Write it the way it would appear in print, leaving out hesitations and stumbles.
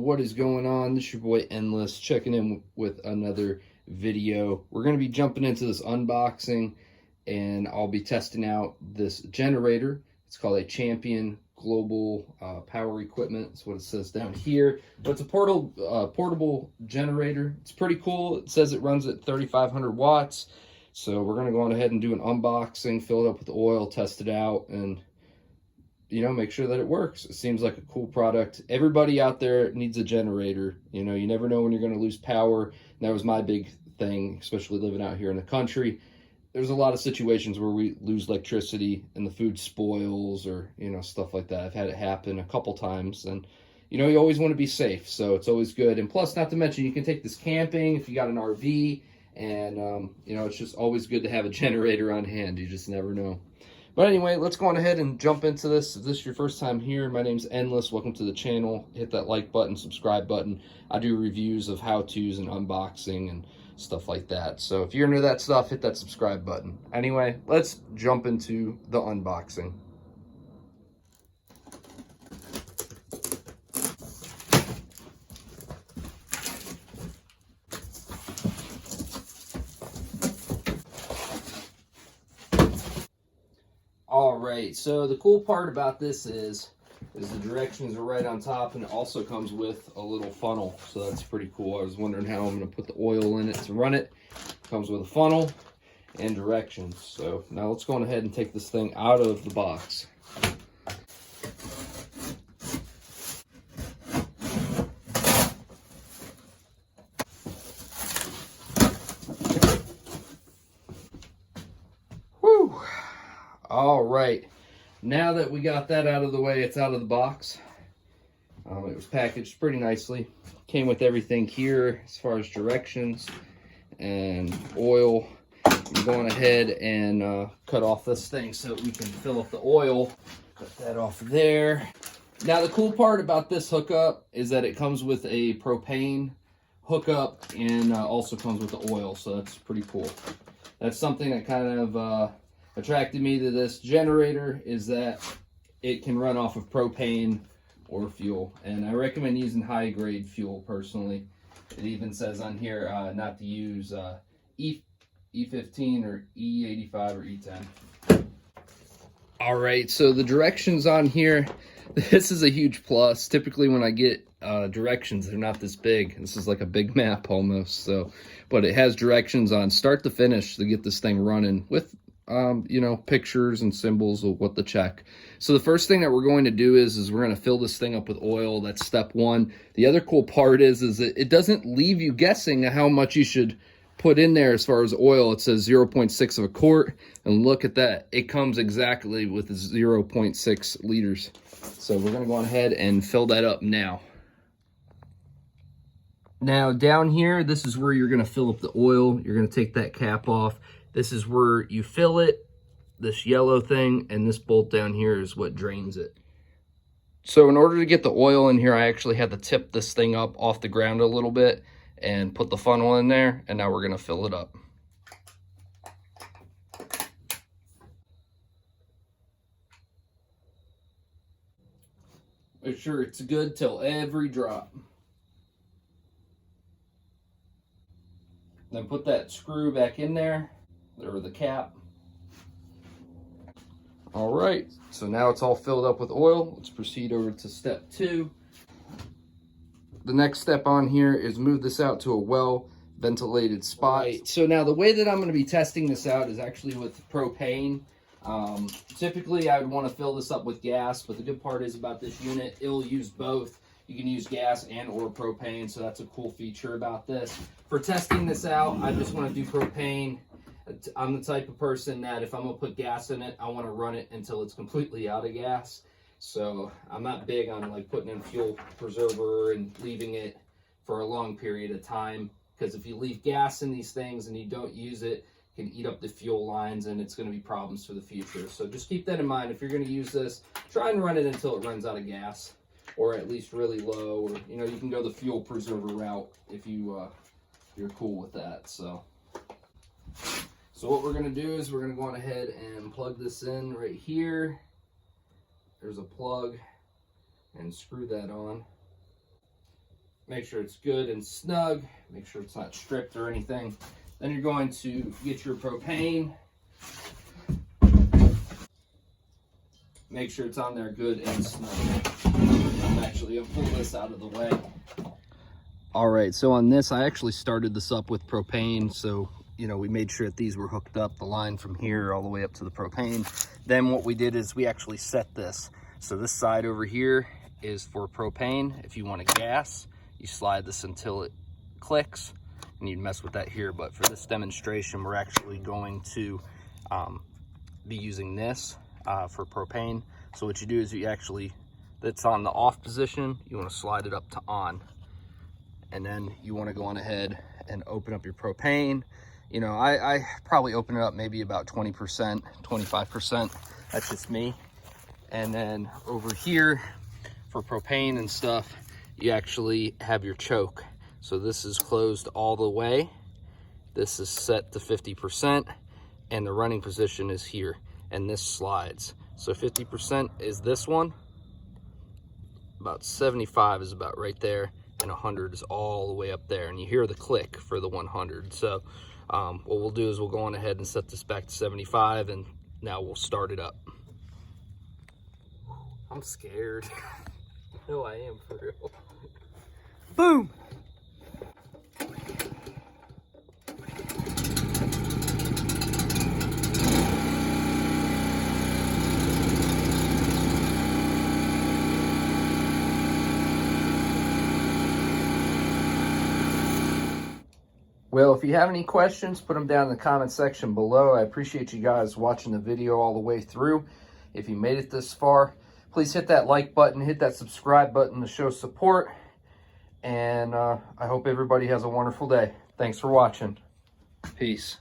What is going on? This is your boy Endless checking in with another video. We're going to be jumping into this unboxing and I'll be testing out this generator. It's called a Champion Global Power Equipment. That's what it says down here. But it's a portable generator. It's pretty cool. It says it runs at 3,500 watts. So we're going to go on ahead and do an unboxing, fill it up with oil, test it out, and make sure that it works. It seems like a cool product. Everybody out there needs a generator. You never know when you're going to lose power. And that was my big thing, especially living out here in the country. There's a lot of situations where we lose electricity and the food spoils or, stuff like that. I've had it happen a couple times, and, you always want to be safe. So it's always good. And plus, not to mention, you can take this camping if you got an RV, and, it's just always good to have a generator on hand. You just never know. But anyway, let's go on ahead and jump into this. If this is your first time here, my name's Endless. Welcome to the channel. Hit that like button, subscribe button. I do reviews of how-tos and unboxing and stuff like that. So if you're into that stuff, hit that subscribe button. Anyway, let's jump into the unboxing. Alright, so the cool part about this is the directions are right on top, and it also comes with a little funnel, so that's pretty cool. I was wondering how I'm going to put the oil in it to run it. It comes with a funnel and directions. So now let's go on ahead and take this thing out of the box. Whew! All right, now that we got that out of the way, it's out of the box. It was packaged pretty nicely. Came with everything here as far as directions and oil. I'm going ahead and cut off this thing so we can fill up the oil. Cut that off there. Now the cool part about this hookup is that it comes with a propane hookup and also comes with the oil, so that's pretty cool. That's something that kind of attracted me to this generator, is that it can run off of propane or fuel, and I recommend using high grade fuel personally. It even says on here not to use E15 or E85 or E10. All right, so the directions on here, this is a huge plus. Typically when I get directions, they're not this big. This is like a big map almost. So, but it has directions on start to finish to get this thing running with pictures and symbols of what to check. So the first thing that we're going to do is we're going to fill this thing up with oil. That's step one. The other cool part is that it doesn't leave you guessing how much you should put in there as far as oil. It says 0.6 of a quart, and look at that. It comes exactly with 0.6 liters. So we're going to go on ahead and fill that up now. Now down here, this is where you're going to fill up the oil. You're going to take that cap off. This is where you fill it, this yellow thing, and this bolt down here is what drains it. So in order to get the oil in here, I actually had to tip this thing up off the ground a little bit and put the funnel in there, and now we're going to fill it up. Make sure it's good till every drop. Then put that screw back in there, or the cap. All right, so now it's all filled up with oil. Let's proceed over to step two. The next step on here is move this out to a well-ventilated spot. Right, so now the way that I'm going to be testing this out is actually with propane. Typically, I would want to fill this up with gas, but the good part is about this unit, it'll use both. You can use gas and or propane, so that's a cool feature about this. For testing this out, I just want to do propane. I'm the type of person that if I'm going to put gas in it, I want to run it until it's completely out of gas. So I'm not big on like putting in fuel preserver and leaving it for a long period of time, because if you leave gas in these things and you don't use it, it can eat up the fuel lines and it's going to be problems for the future. So just keep that in mind. If you're going to use this, try and run it until it runs out of gas, or at least really low, or you can go the fuel preserver route if you're cool with that. So what we're going to do is we're going to go on ahead and plug this in right here. There's a plug, and screw that on. Make sure it's good and snug. Make sure it's not stripped or anything. Then you're going to get your propane. Make sure it's on there good and snug. I'm actually going to pull this out of the way. All right, so on this, I actually started this up with propane. So, you know, we made sure that these were hooked up, the line from here all the way up to the propane. Then what we did is we actually set this. So this side over here is for propane. If you want a gas, you slide this until it clicks, and you'd mess with that here. But for this demonstration, we're actually going to be using this for propane. So what you do is you actually, that's on the off position, you want to slide it up to on. And then you want to go on ahead and open up your propane. You know, I probably open it up maybe about 20%, 25%. That's just me. And then over here for propane and stuff, you actually have your choke. So this is closed all the way. This is set to 50%, and the running position is here, and this slides. So 50% is this one, about 75 is about right there, and 100 is all the way up there, and you hear the click for the 100. So what we'll do is we'll go on ahead and set this back to 75, and now we'll start it up. I'm scared. No, I am for real. Boom! Well, if you have any questions, put them down in the comment section below. I appreciate you guys watching the video all the way through. If you made it this far, please hit that like button, hit that subscribe button to show support. And I hope everybody has a wonderful day. Thanks for watching. Peace.